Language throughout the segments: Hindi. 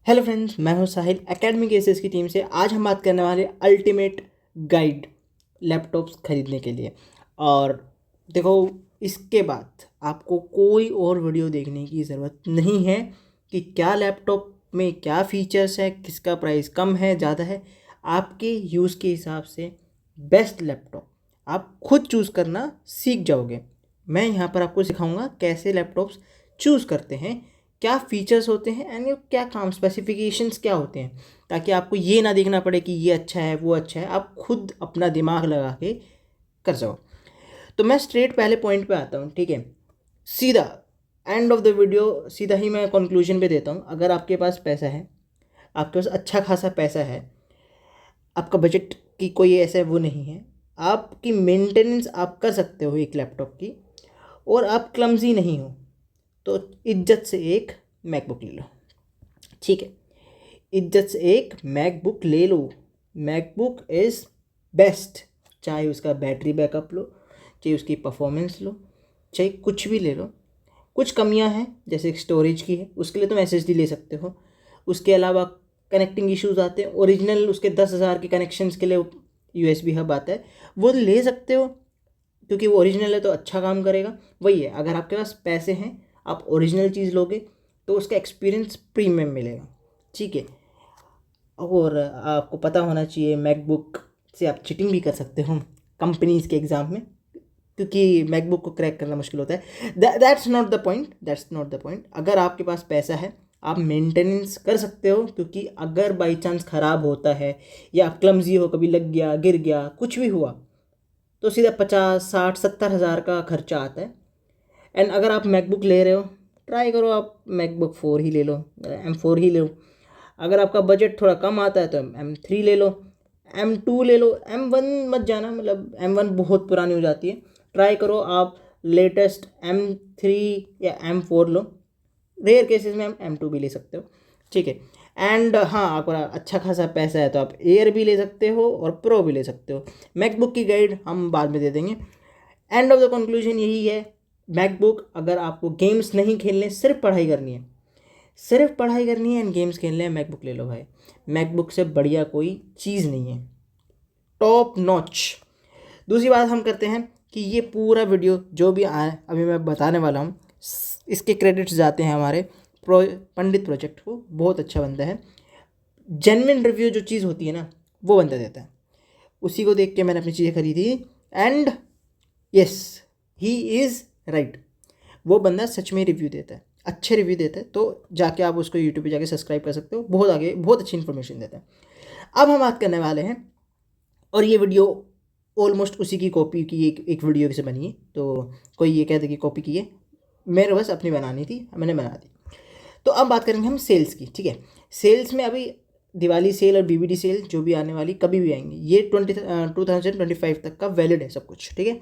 हेलो फ्रेंड्स, मैं हूं साहिल एकेडमिक एसेस की टीम से। आज हम बात करने वाले अल्टीमेट गाइड लैपटॉप्स खरीदने के लिए। और देखो, इसके बाद आपको कोई और वीडियो देखने की ज़रूरत नहीं है कि क्या लैपटॉप में क्या फ़ीचर्स है, किसका प्राइस कम है ज़्यादा है। आपके यूज़ के हिसाब से बेस्ट लैपटॉप आप खुद चूज़ करना सीख जाओगे। मैं यहाँ पर आपको सिखाऊंगा कैसे लैपटॉप्स चूज़ करते हैं, क्या फीचर्स होते हैं एंड क्या काम स्पेसिफिकेशंस क्या होते हैं, ताकि आपको ये ना देखना पड़े कि ये अच्छा है वो अच्छा है, आप खुद अपना दिमाग लगा के कर जाओ। तो मैं स्ट्रेट पहले पॉइंट पे आता हूँ, ठीक है। सीधा एंड ऑफ द वीडियो सीधा ही मैं कंक्लूजन पे देता हूँ। अगर आपके पास पैसा है, आपके पास अच्छा खासा पैसा है, आपका बजट की कोई ऐसा वो नहीं है, आपकी मेंटेनेंस आप कर सकते हो एक लैपटॉप की, और आप क्लमजी नहीं हो, तो इज्जत से एक मैकबुक ले लो। ठीक है, इज्जत से एक मैकबुक ले लो। MacBook is best. चाहे उसका बैटरी बैकअप लो, चाहे उसकी परफॉर्मेंस लो, चाहे कुछ भी ले लो। कुछ कमियां हैं, जैसे स्टोरेज की है, उसके लिए तुम एसएसडी ले सकते हो। उसके अलावा कनेक्टिंग इश्यूज आते हैं। ओरिजिनल उसके 10,000 के कनेक्शंस के लिए यूएसबी हब आता है, वो ले सकते हो क्योंकि वो ओरिजिनल है तो अच्छा काम करेगा। वही है, अगर आपके पास पैसे हैं, आप ओरिजिनल चीज़ लोगे तो उसका एक्सपीरियंस प्रीमियम मिलेगा। ठीक है, और आपको पता होना चाहिए मैकबुक से आप चीटिंग भी कर सकते हो कंपनीज़ के एग्ज़ाम में, क्योंकि मैकबुक को क्रैक करना मुश्किल होता है। That's not the point, that's not the point. अगर आपके पास पैसा है, आप मेंटेनेंस कर सकते हो, क्योंकि अगर बाई चांस ख़राब होता है या आप क्लमजी हो, कभी लग गया, गिर गया, कुछ भी हुआ, तो सीधा 50, 60, 70 हज़ार का खर्चा आता है। एंड अगर आप मैकबुक ले रहे हो, ट्राई करो आप मैकबुक 4 ही ले लो, M4 ही लो। अगर आपका बजट थोड़ा कम आता है तो M3 ले लो, M2 ले लो, M1 मत जाना, मतलब M1 बहुत पुरानी हो जाती है। ट्राई करो आप लेटेस्ट M3 या M4 लो। रेयर केसेस में आप M2 भी ले सकते हो। ठीक है, एंड हाँ, आपका अच्छा खासा पैसा है तो आप एयर भी ले सकते हो और प्रो भी ले सकते हो। मैकबुक की गाइड हम बाद में दे देंगे। एंड ऑफ द कंक्लूजन यही है, मैकबुक अगर आपको गेम्स नहीं खेलने, सिर्फ पढ़ाई करनी है, सिर्फ पढ़ाई करनी है एंड गेम्स खेलने हैं, मैकबुक ले लो भाई। मैकबुक से बढ़िया कोई चीज़ नहीं है, टॉप नॉच। दूसरी बात हम करते हैं कि ये पूरा वीडियो जो भी आए अभी मैं बताने वाला हूँ, इसके क्रेडिट्स जाते हैं हमारे पंडित प्रोजेक्ट को। बहुत अच्छा बंदा है, जेन्युइन रिव्यू जो चीज़ होती है ना, वो बंदा देता है। उसी को देख के मैंने अपनी चीज़ें खरीदी and yes, he is right. वो बंदा सच में रिव्यू देता है, अच्छे रिव्यू देता है। तो जाके आप उसको यूट्यूब पे जाके सब्सक्राइब कर सकते हो, बहुत आगे बहुत अच्छी इन्फॉर्मेशन देता है। अब हम बात करने वाले हैं, और ये वीडियो ऑलमोस्ट उसी की कॉपी की एक वीडियो से बनी है, तो कोई ये कहते कि कॉपी की है, मेरे बस अपनी बनानी थी, मैंने बना दी। तो अब बात करेंगे हम सेल्स की। ठीक है, सेल्स में अभी दिवाली सेल और बीबीडी सेल जो भी आने वाली, कभी भी आएंगी, ये 2025 तक का वैलिड है सब कुछ। ठीक है,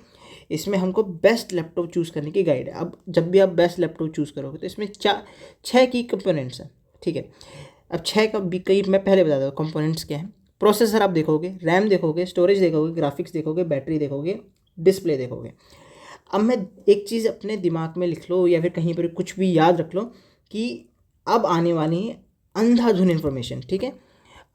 इसमें हमको बेस्ट लैपटॉप चूज़ करने की गाइड है। अब जब भी आप बेस्ट लैपटॉप चूज़ करोगे तो इसमें 6 की कंपोनेंट्स हैं। ठीक है, अब 6 का भी कई मैं पहले बता दूँ कंपोनेंट्स क्या हैं। प्रोसेसर आप देखोगे, रैम देखोगे, स्टोरेज देखोगे, ग्राफिक्स देखोगे, बैटरी देखोगे, डिस्प्ले देखोगे। अब मैं एक चीज़ अपने दिमाग में लिख लो या फिर कहीं पर कुछ भी याद रख लो कि अब आने वाली है अंधाधुन इन्फॉर्मेशन। ठीक है,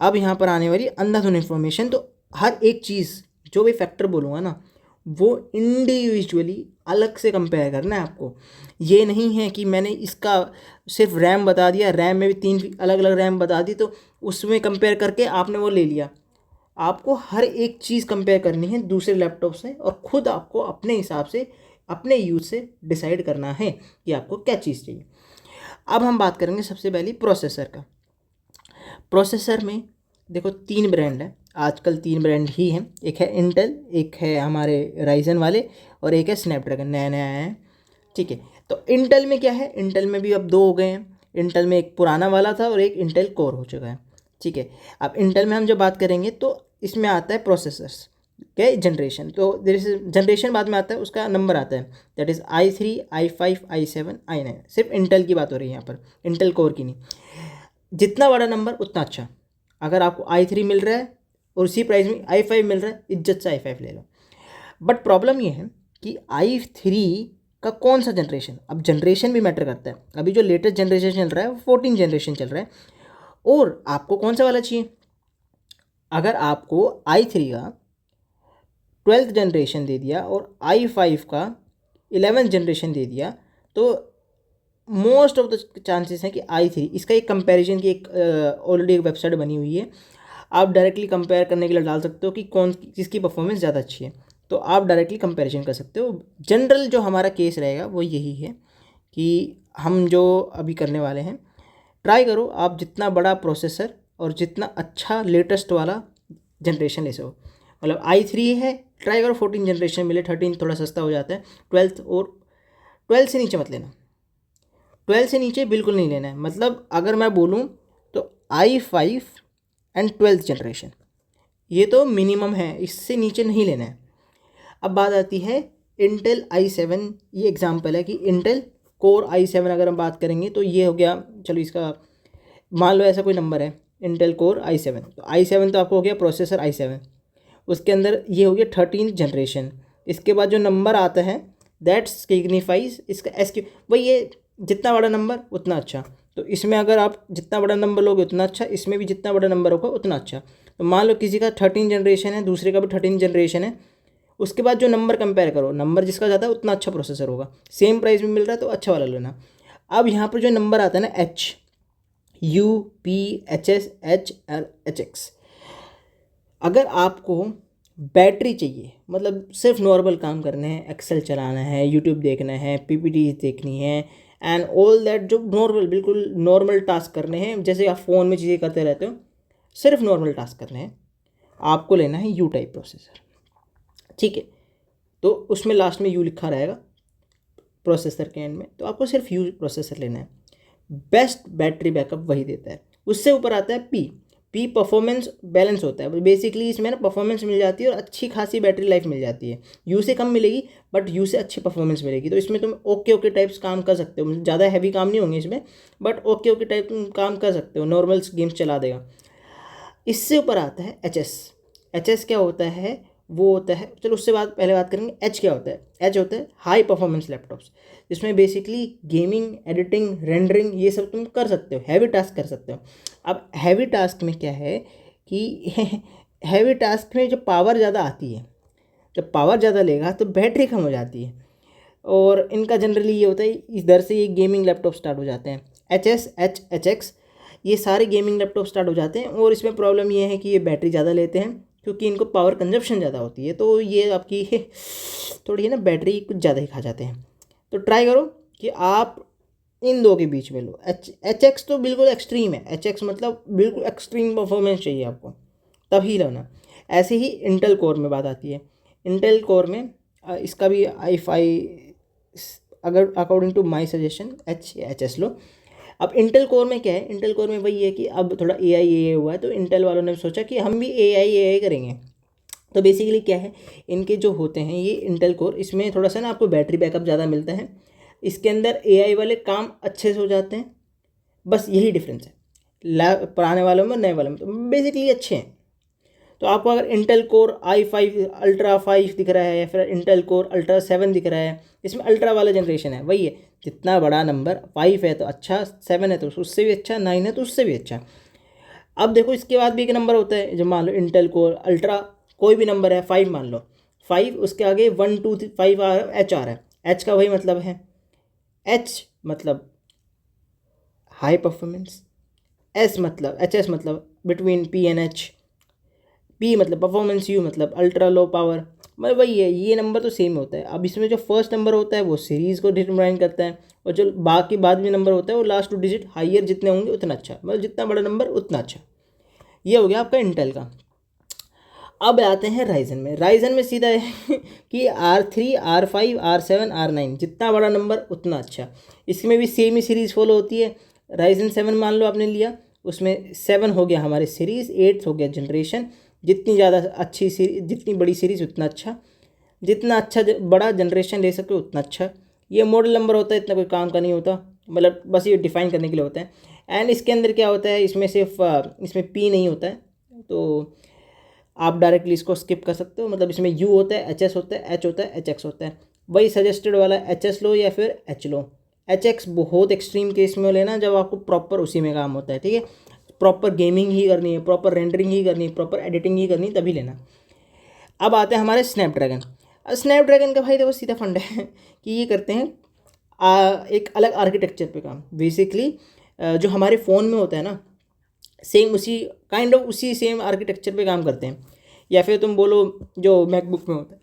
अब यहाँ पर आने वाली अंधाधुन इन्फॉर्मेशन, तो हर एक चीज़ जो भी फैक्टर बोलूँगा ना, वो इंडिविजुअली अलग से कंपेयर करना है आपको। ये नहीं है कि मैंने इसका सिर्फ रैम बता दिया, रैम में भी 3 अलग अलग रैम बता दी, तो उसमें कंपेयर करके आपने वो ले लिया। आपको हर एक चीज़ कंपेयर करनी है दूसरे लैपटॉप से, और ख़ुद आपको अपने हिसाब से, अपने यूज़ से डिसाइड करना है कि आपको क्या चीज़ चाहिए। अब हम बात करेंगे सबसे पहले प्रोसेसर का। प्रोसेसर में देखो 3 ब्रांड है आजकल, 3 ब्रांड ही हैं। एक है इंटेल, एक है हमारे राइजन वाले, और एक है स्नैपड्रैगन, नया नया आया है। ठीक है, तो इंटेल में क्या है, इंटेल में भी अब 2 हो गए हैं। इंटेल में एक पुराना वाला था और एक इंटेल कोर हो चुका है। ठीक है, अब इंटेल में हम जब बात करेंगे तो इसमें आता है प्रोसेसर्स के जनरेशन, तो देर इज जनरेशन बाद में आता है, उसका नंबर आता है, that is i3, i5, i7, i9। सिर्फ इंटेल की बात हो रही है यहाँ पर, इंटेल कोर की नहीं। जितना बड़ा नंबर उतना अच्छा। अगर आपको i3 मिल रहा है और उसी प्राइस में i5 मिल रहा है, इज्जत से i5 ले लो। बट प्रॉब्लम ये है कि i3 का कौन सा जनरेशन, अब जनरेशन भी मैटर करता है। अभी जो लेटेस्ट जनरेशन चल रहा है वो 14 जनरेशन चल रहा है, और आपको कौन सा वाला चाहिए। अगर आपको i3 का 12th जनरेशन दे दिया और i5 का 11th जनरेशन दे दिया, तो मोस्ट ऑफ द चांसेस हैं कि i3, इसका एक कंपैरिजन की एक ऑलरेडी एक वेबसाइट बनी हुई है, आप डायरेक्टली कंपेयर करने के लिए डाल सकते हो कि कौन किसकी परफॉर्मेंस ज़्यादा अच्छी है, तो आप डायरेक्टली कंपैरिजन कर सकते हो। जनरल जो हमारा केस रहेगा वो यही है कि हम जो अभी करने वाले हैं, ट्राई करो आप जितना बड़ा प्रोसेसर और जितना अच्छा लेटेस्ट वाला जनरेशन ले सको। मतलब i3 है, ट्राई करो 14 जनरेशन मिले, 13 थोड़ा सस्ता हो जाता है, 12th और 12 से नीचे मत लेना, 12 से नीचे बिल्कुल नहीं लेना है। मतलब अगर मैं बोलूँ तो i5 एंड 12th जनरेशन ये तो मिनिमम है, इससे नीचे नहीं लेना है। अब बात आती है इंटेल i7, ये एग्जांपल है कि इंटेल कोर i7 अगर हम बात करेंगे तो ये हो गया, चलो इसका मान लो ऐसा कोई नंबर है इंटेल कोर i7, तो i7 तो आपको हो गया प्रोसेसर i7, उसके अंदर ये हो गया 13th जनरेशन। इसके बाद जो नंबर आता है दैट सिग्निफाइज इसका SQ, वही ये जितना बड़ा नंबर उतना अच्छा। तो इसमें अगर आप जितना बड़ा नंबर लोगे उतना अच्छा, इसमें भी जितना बड़ा नंबर होगा उतना अच्छा। तो मान लो किसी का 13 जनरेशन है, दूसरे का भी 13 जनरेशन है, उसके बाद जो नंबर कंपेयर करो, नंबर जिसका ज़्यादा उतना अच्छा प्रोसेसर होगा, सेम प्राइस में मिल रहा है तो अच्छा वाला लेना। अब यहाँ पर जो नंबर आता है ना HUPHSHRHX, अगर आपको बैटरी चाहिए, मतलब सिर्फ नॉर्मल काम करने हैं, एक्सेल चलाना है, यूट्यूब देखना है, PPT देखनी है एंड ऑल दैट, जो नॉर्मल बिल्कुल नॉर्मल टास्क करने हैं, जैसे आप फ़ोन में चीज़ें करते रहते हो, सिर्फ नॉर्मल टास्क करने हैं, आपको लेना है यू टाइप प्रोसेसर। ठीक है, तो उसमें लास्ट में यू लिखा रहेगा प्रोसेसर के एंड में, तो आपको सिर्फ यू प्रोसेसर लेना है। बेस्ट बैटरी बैकअप वही देता है। उससे ऊपर आता है पी परफॉर्मेंस बैलेंस होता है, बेसिकली इसमें ना परफॉर्मेंस मिल जाती है और अच्छी खासी बैटरी लाइफ मिल जाती है। यू से कम मिलेगी बट यू से अच्छी परफॉर्मेंस मिलेगी, तो इसमें तुम ओके टाइप्स काम कर सकते हो, ज़्यादा हैवी काम नहीं होंगे इसमें, बट ओके टाइप काम कर सकते हो, नॉर्मल गेम्स चला देगा। इससे ऊपर आता है एच एस क्या होता है, वो होता है, चलो उससे पहले बात करेंगे एच क्या होता है। एच होता है हाई परफॉर्मेंस लैपटॉप्स, जिसमें बेसिकली गेमिंग, एडिटिंग, रेंडरिंग ये सब तुम कर सकते हो, हैवी टास्क कर सकते हो। अब हैवी टास्क में क्या है कि हैवी टास्क में जो पावर ज़्यादा आती है, जब पावर ज़्यादा लेगा तो बैटरी कम हो जाती है, और इनका जनरली ये होता है, इधर से ये गेमिंग लैपटॉप स्टार्ट हो जाते हैं। HH, HX ये सारे गेमिंग लैपटॉप स्टार्ट हो जाते हैं, और इसमें प्रॉब्लम ये है कि ये बैटरी ज़्यादा लेते हैं क्योंकि इनको पावर कंजप्शन ज़्यादा होती है, तो ये आपकी थोड़ी है ना बैटरी कुछ ज़्यादा ही खा जाते हैं। तो ट्राई करो कि आप इन दो के बीच में लो। HX तो बिल्कुल एक्सट्रीम है, HX मतलब बिल्कुल एक्सट्रीम परफॉर्मेंस चाहिए आपको, तभी लेना। ऐसे ही इंटेल कोर में बात आती है। इंटेल कोर में इसका भी i5, अगर according to my suggestion HS लो। अब इंटेल कोर में क्या है, इंटेल कोर में वही है कि अब थोड़ा AI हुआ है, तो इंटेल वालों ने सोचा कि हम भी AI करेंगे। तो बेसिकली क्या है, इनके जो होते हैं ये इंटेल कोर, इसमें थोड़ा सा ना आपको बैटरी बैकअप ज़्यादा मिलता है, इसके अंदर AI वाले काम अच्छे से हो जाते हैं, बस यही डिफरेंस है पुराने वालों में नए वालों में, तो बेसिकली अच्छे हैं। तो आपको अगर इंटेल कोर i5 अल्ट्रा 5 दिख रहा है या फिर इंटेल कोर अल्ट्रा 7 दिख रहा है, इसमें अल्ट्रा वाला जनरेशन है, वही है, जितना बड़ा नंबर 5 है तो अच्छा, 7 है तो उससे भी अच्छा, 9 है तो उससे भी अच्छा। अब देखो इसके बाद भी एक नंबर होता है, जो मान लो इंटेल कोर अल्ट्रा कोई भी नंबर है 5 मान लो, 5 उसके आगे 1 2 5 H आ रहा है, H का वही मतलब है, H मतलब हाई परफॉर्मेंस, HS मतलब between P and H, P मतलब परफॉर्मेंस, U मतलब अल्ट्रा लो पावर, मतलब वही है, ये नंबर तो सेम होता है। अब इसमें जो फर्स्ट नंबर होता है वो सीरीज़ को डिटरमाइन करता है, और जो बाकी बाद में नंबर होता है वो लास्ट 2 डिजिट हाइयर जितने होंगे उतना अच्छा, मतलब जितना बड़ा नंबर उतना अच्छा। ये हो गया आपका इंटेल का। अब आते हैं राइजन में। राइजन में सीधा है कि R3, R5, R7, R9 जितना बड़ा नंबर उतना अच्छा। इसमें भी सेम ही सीरीज़ फॉलो होती है। राइजन 7 मान लो आपने लिया, उसमें 7 हो गया हमारे सीरीज़, 8 हो गया जनरेशन। जितनी ज़्यादा अच्छी सीरीज, जितनी बड़ी सीरीज़ उतना अच्छा, जितना अच्छा बड़ा जनरेशन ले सके उतना अच्छा। ये मॉडल नंबर होता है, इतना कोई काम का नहीं होता, मतलब बस ये डिफ़ाइन करने के लिए होता है। एंड इसके अंदर क्या होता है, इसमें सिर्फ इसमें P नहीं होता है, तो आप डायरेक्टली इसको स्किप कर सकते हो। मतलब इसमें U होता है, HS होता है, H होता है, HX होता है। वही सजेस्टेड वाला HS लो या फिर H लो। HX बहुत एक्सट्रीम केस में लेना, जब आपको प्रॉपर उसी में काम होता है, ठीक है। प्रॉपर गेमिंग ही करनी है, प्रॉपर रेंडरिंग ही करनी है, प्रॉपर एडिटिंग ही करनी है, तभी लेना। अब आते हैं हमारे स्नैपड्रैगन। स्नैपड्रैगन का भाई देखो सीधा फंडा है कि ये करते हैं एक अलग आर्किटेक्चर पे काम। बेसिकली जो हमारे फ़ोन में होता है ना, सेम उसी काइंड ऑफ उसी सेम आर्किटेक्चर पे काम करते हैं। या फिर तुम बोलो जो मैकबुक में होता है,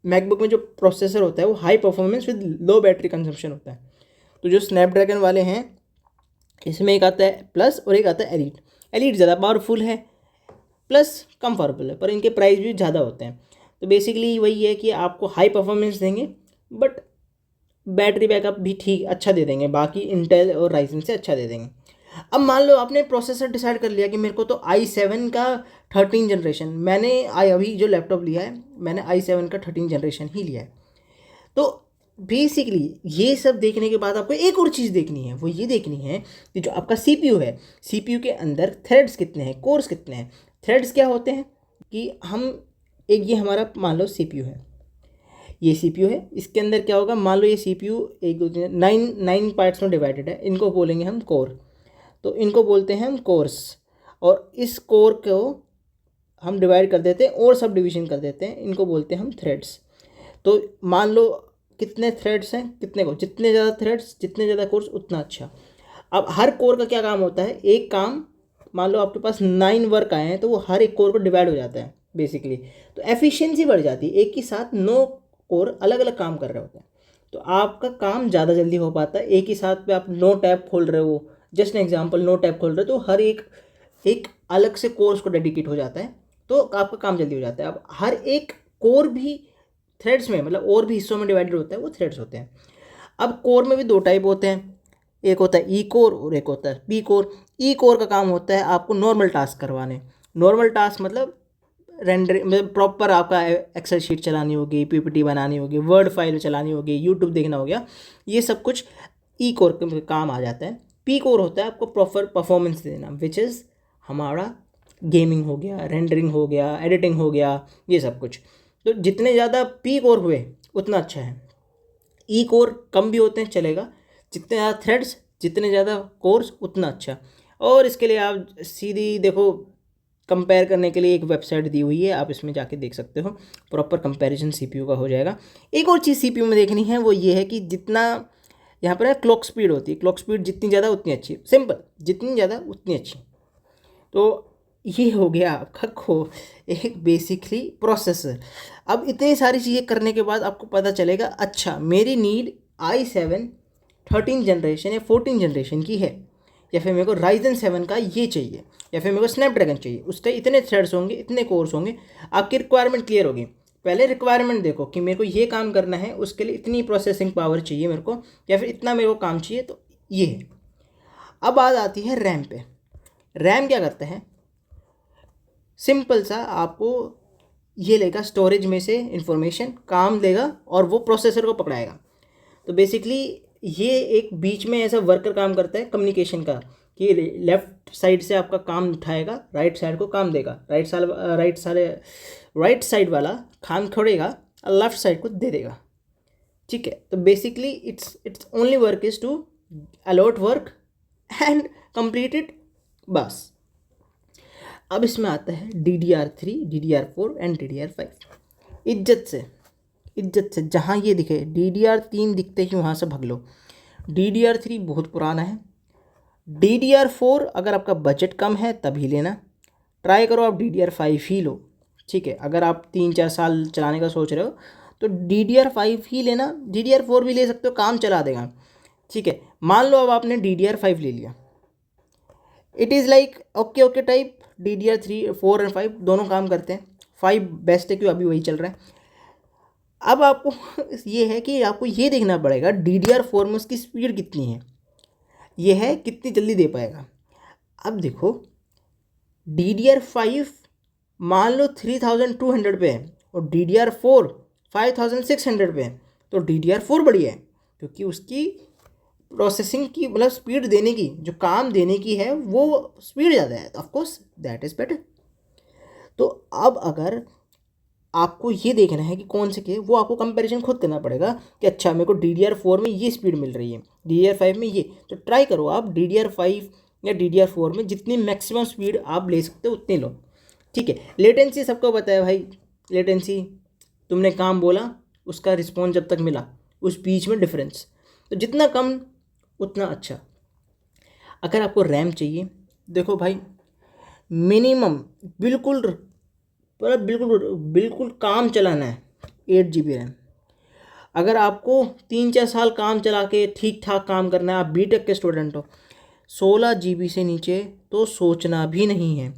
मैकबुक में जो प्रोसेसर होता है वो high performance with low battery consumption होता है। तो जो स्नैपड्रैगन वाले हैं इसमें एक आता है प्लस और एक आता है एलीट। एलीट ज़्यादा पावरफुल है, प्लस कम पावरफुल है, पर इनके प्राइस भी ज़्यादा होते हैं। तो बेसिकली वही है कि आपको हाई परफॉर्मेंस देंगे बट बैटरी बैकअप भी ठीक अच्छा दे देंगे, बाकी इंटेल और राइजन से अच्छा दे देंगे। अब मान लो आपने प्रोसेसर डिसाइड कर लिया कि मेरे को तो i7 का 13 जनरेशन, मैंने अभी जो लैपटॉप लिया है मैंने i7 का 13 जनरेशन ही लिया है। तो बेसिकली ये सब देखने के बाद आपको एक और चीज़ देखनी है, वो ये देखनी है कि जो आपका CPU है, CPU के अंदर थ्रेड्स कितने हैं, कोर्स कितने हैं। थ्रेड्स क्या होते हैं कि हम एक, ये हमारा मान लो CPU है, ये CPU है, इसके अंदर क्या होगा, मान लो ये CPU 1 2 3 9 पार्ट्स में डिवाइडेड है, इनको बोलेंगे हम कोर। तो इनको बोलते हैं हम कोर्स, और इस कोर को हम डिवाइड कर देते हैं और सब डिवीजन कर देते हैं, इनको बोलते हैं हम थ्रेड्स। तो मान लो कितने थ्रेड्स हैं, कितने को, जितने ज़्यादा थ्रेड्स जितने ज़्यादा कोर्स उतना अच्छा। अब हर कोर का क्या काम होता है, एक काम मान लो आपके पास 9 वर्क आए हैं तो वो हर एक कोर को डिवाइड हो जाता है बेसिकली, तो एफिशिएंसी बढ़ जाती है। एक ही साथ 9 कोर अलग अलग काम कर रहे होते हैं, तो आपका काम ज़्यादा जल्दी हो पाता है। एक ही साथ पे आप 9 टैब खोल रहे हो, जस्ट एन एग्जाम्पल 9 टैब खोल रहे हो, तो हर एक अलग से कोर्स को डेडिकेट हो जाता है, तो आपका काम जल्दी हो जाता है। अब हर एक कोर भी थ्रेड्स में, मतलब और भी हिस्सों में डिवाइडेड होता है, वो थ्रेड्स होते हैं। अब कोर में भी 2 टाइप होते हैं, एक होता है ई कोर और एक होता है पी कोर। ई कोर का काम होता है आपको नॉर्मल टास्क करवाने। नॉर्मल टास्क मतलब रेंडरिंग, मतलब प्रॉपर आपका एक्सेल शीट चलानी होगी, पीपीटी बनानी होगी, वर्ड फाइल चलानी होगी, यूट्यूब देखना हो गया, ये सब कुछ ई कोर के काम आ जाता है। पी कोर होता है आपको प्रॉपर परफॉर्मेंस देना, विच इज़ हमारा गेमिंग हो गया, रेंडरिंग हो गया, एडिटिंग हो गया, ये सब कुछ। तो जितने ज़्यादा पी कोर हुए उतना अच्छा है। ई कोर कम भी होते हैं चलेगा, जितने ज़्यादा थ्रेड्स जितने ज़्यादा कोर्स उतना अच्छा। और इसके लिए आप सीधी देखो, कंपेयर करने के लिए एक वेबसाइट दी हुई है, आप इसमें जाके देख सकते हो, प्रॉपर कंपैरिजन CPU का हो जाएगा। एक और चीज़ CPU में देखनी है, वो ये है कि जितना यहाँ पर क्लॉक स्पीड होती है, क्लॉक स्पीड जितनी ज़्यादा उतनी अच्छी, सिंपल, जितनी ज़्यादा उतनी अच्छी। तो ये हो गया आपका एक बेसिकली प्रोसेसर। अब इतनी सारी चीज़ें करने के बाद आपको पता चलेगा अच्छा मेरी नीड i7 13 जनरेशन या 14 जनरेशन की है, या फिर मेरे को राइजन 7 का ये चाहिए, या फिर मेरे को स्नैपड्रैगन चाहिए, उसका इतने थ्रेड्स होंगे, इतने कोर्स होंगे। आपकी रिक्वायरमेंट क्लियर होगी। पहले रिक्वायरमेंट देखो कि मेरे को ये काम करना है, उसके लिए इतनी प्रोसेसिंग पावर चाहिए मेरे को, या फिर इतना मेरे को काम चाहिए, तो ये है। अब बात आती है रैम पे। रैम क्या करता है, सिंपल सा आपको ये लेगा स्टोरेज में से इंफॉर्मेशन, काम देगा और वो प्रोसेसर को पकड़ाएगा। तो बेसिकली ये एक बीच में ऐसा वर्कर काम करता है कम्युनिकेशन का, कि लेफ़्ट साइड से आपका काम उठाएगा, राइट साइड को काम देगा, राइट साइड वाला काम छोड़ेगा और लेफ्ट साइड को दे देगा। ठीक है, तो basically it's only work is to allot work and complete it, बस। अब इसमें आता है DDR3, DDR4 एंड DDR5। इज्जत से जहाँ ये दिखे DDR3 दिखते ही वहाँ से भाग लो। DDR3 बहुत पुराना है। DDR4 अगर आपका बजट कम है तभी लेना, ट्राई करो आप DDR5 ही लो। ठीक है, अगर आप 3-4 साल चलाने का सोच रहे हो तो DDR5 ही लेना। DDR4 भी ले सकते हो, काम चला देगा। ठीक है, मान लो अब आपने DDR5 ले लिया, it is like okay type. DDR3 4 और 5 दोनों काम करते हैं, 5 बेस्ट है क्यों अभी वही चल रहा है। अब आपको ये है कि आपको ये देखना पड़ेगा DDR4 में उसकी स्पीड कितनी है, ये है कितनी जल्दी दे पाएगा। अब देखो DDR5 मान लो 3200 पे है और DDR4 5600 पे है, तो DDR4 बढ़िया है क्योंकि उसकी प्रोसेसिंग की मतलब स्पीड देने की, जो काम देने की है वो स्पीड ज़्यादा है, of course that is better. तो अब अगर आपको ये देखना है कि कौन से के, वो आपको कंपैरिजन खुद करना पड़ेगा कि अच्छा मेरे को DDR4 में ये स्पीड मिल रही है, DDR5 में ये, तो ट्राई करो आप DDR5 या DDR4 में जितनी मैक्सिमम स्पीड आप ले सकते हो उतनी लो, ठीक है। लेटेंसी सबको पता है भाई, लेटेंसी तुमने काम बोला, उसका रिस्पॉन्स जब तक मिला, उस बीच में डिफरेंस, तो जितना कम उतना अच्छा। अगर आपको रैम चाहिए, देखो भाई मिनिमम बिल्कुल बिल्कुल बिल्कुल काम चलाना है 8 GB रैम। अगर आपको 3-4 साल काम चला के ठीक ठाक काम करना है, आप बीटेक के स्टूडेंट हो, 16 GB से नीचे तो सोचना भी नहीं है।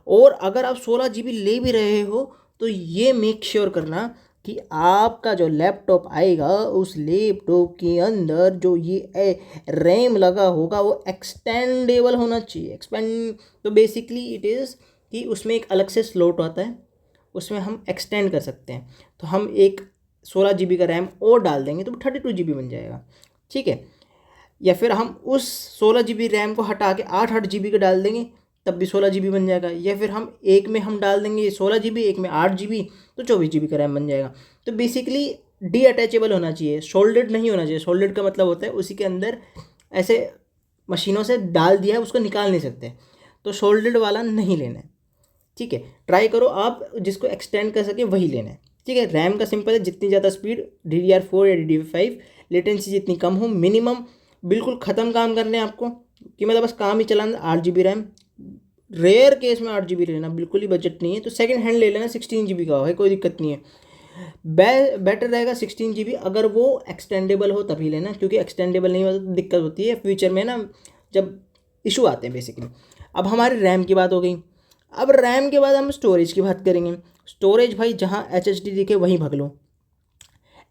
और अगर आप 16 GB ले भी रहे हो तो ये मेक श्योर करना कि आपका जो लैपटॉप आएगा उस लैपटॉप के अंदर जो ये रैम लगा होगा वो एक्सटेंडेबल होना चाहिए। एक्सपेंड तो बेसिकली इट इज़ कि उसमें एक अलग से स्लॉट आता है, उसमें हम एक्सटेंड कर सकते हैं। तो हम एक 16 GB का रैम और डाल देंगे तो 32 GB बन जाएगा, ठीक है। या फिर हम उस 16 GB रैम को हटा के 8-8 GB का डाल देंगे, तब भी 16 GB बन जाएगा। या फिर हम एक में हम डाल देंगे 16 GB, एक में 8 GB, तो 24 GB का रैम बन जाएगा। तो बेसिकली डी अटैचेबल होना चाहिए, सोल्डेड नहीं होना चाहिए। सोल्डेड का मतलब होता है उसी के अंदर ऐसे मशीनों से डाल दिया है, उसको निकाल नहीं सकते, तो सोल्डेड वाला नहीं लेना है, ठीक है। ट्राई करो आप जिसको एक्सटेंड कर सके वही लेना है, ठीक है। रैम का सिंपल है, जितनी ज़्यादा स्पीड DDR4 या DDR5, लेटेंसी जितनी कम हो, मिनिमम बिल्कुल ख़त्म काम करने हैं आपको कि मतलब बस काम ही चलाना। 8 GB रैम, रेयर केस में 8 GB लेना, बिल्कुल ही बजट नहीं है तो सेकंड हैंड ले लेना, 16 GB का है, कोई दिक्कत नहीं है। बेटर रहेगा 16 GB, अगर वो एक्सटेंडेबल हो तभी लेना, क्योंकि एक्सटेंडेबल नहीं होता तो दिक्कत होती है फ्यूचर में ना, जब इशू आते हैं बेसिकली। अब हमारी रैम की बात हो गई, अब रैम के बाद हम स्टोरेज की बात करेंगे। स्टोरेज भाई जहाँ HDD दिखे वहीं भग लो।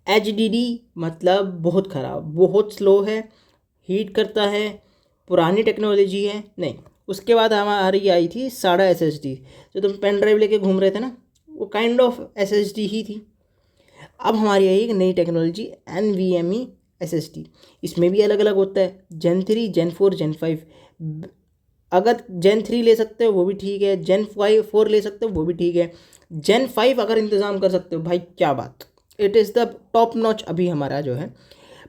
HDD मतलब बहुत ख़राब, बहुत स्लो है, हीट करता है, पुरानी टेक्नोलॉजी है, नहीं। उसके बाद हमारी आई थी SATA SSD, जो तुम पेन ड्राइव लेके घूम रहे थे ना, वो काइंड ऑफ SSD ही थी। अब हमारी आई एक नई टेक्नोलॉजी NVMe SSD, इसमें भी अलग अलग होता है, Gen 3, Gen 4, Gen 5। अगर Gen 3 ले सकते हो वो भी ठीक है, Gen 4 ले सकते हो वो भी ठीक है, Gen 5 अगर इंतज़ाम कर सकते हो भाई क्या बात, it is the top notch अभी हमारा जो है।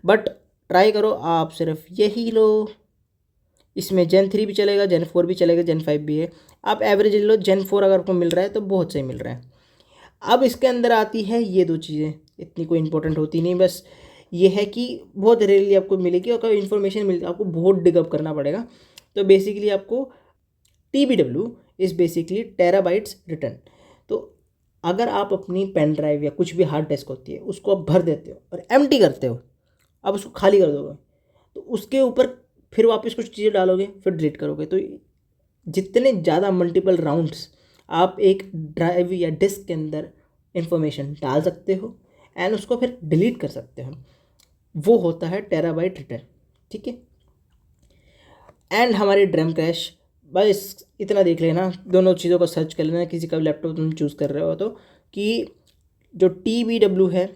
बट ट्राई करो आप सिर्फ यही लो, इसमें Gen 3 भी चलेगा, Gen 4 भी चलेगा, Gen 5 भी है। आप एवरेज ले लो, Gen 4 अगर आपको मिल रहा है तो बहुत सही मिल रहा है। अब इसके अंदर आती है ये दो चीज़ें, इतनी कोई इंपॉर्टेंट होती नहीं, बस ये है कि बहुत रेयरली आपको मिलेगी और कभी इन्फॉर्मेशन मिलती है, आपको बहुत डिगअप करना पड़ेगा। तो बेसिकली आपको TBW is basically terabytes return. तो अगर आप अपनी पेन ड्राइव या कुछ भी हार्ड डिस्क होती है उसको आप भर देते हो और एम्प्टी करते हो, अब उसको खाली कर दोगे तो उसके ऊपर फिर वापस कुछ चीज़ें डालोगे, फिर डिलीट करोगे, तो जितने ज़्यादा मल्टीपल राउंड्स आप एक ड्राइव या डिस्क के अंदर इंफॉर्मेशन डाल सकते हो एंड उसको फिर डिलीट कर सकते हो, वो होता है टेराबाइट रिटर्न, ठीक है। एंड हमारे ड्रैम क्रैश, बस इतना देख लेना, दोनों चीज़ों को सर्च कर लेना किसी का लैपटॉप तुम चूज़ कर रहे हो तो, कि जो TBW है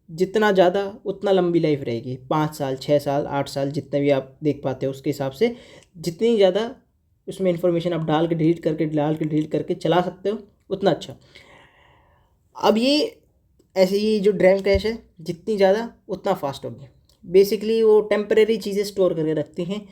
जितना ज़्यादा उतना लंबी लाइफ रहेगी, 5 साल 6 साल 8 साल जितना भी आप देख पाते हो उसके हिसाब से, जितनी ज़्यादा उसमें इंफॉर्मेशन आप डाल के डिलीट करके चला सकते हो उतना अच्छा। अब ये ऐसे ही जो ड्रैम क्रैश है जितनी ज़्यादा उतना फास्ट होगी, बेसिकली वो टेम्परेरी चीज़ें स्टोर करके रखती हैं,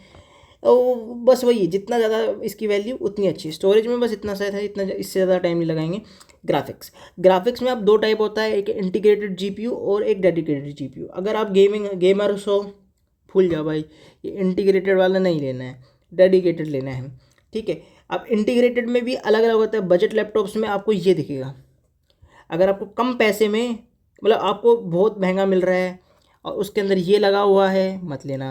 और बस वही है, जितना ज़्यादा इसकी वैल्यू उतनी अच्छी। स्टोरेज में बस इतना सा है, इतना इससे ज़्यादा टाइम नहीं लगाएंगे। ग्राफिक्स में अब दो टाइप होता है, एक इंटीग्रेटेड GPU और एक डेडिकेटेड GPU। अगर आप गेमर्स हो भूल जाओ भाई, ये इंटीग्रेटेड वाला नहीं लेना है, डेडिकेटेड लेना है, ठीक है। अब इंटीग्रेटेड में भी अलग अलग होता है, बजट लैपटॉप्स में आपको ये दिखेगा, अगर आपको कम पैसे में मतलब आपको बहुत महंगा मिल रहा है और उसके अंदर ये लगा हुआ है मत लेना।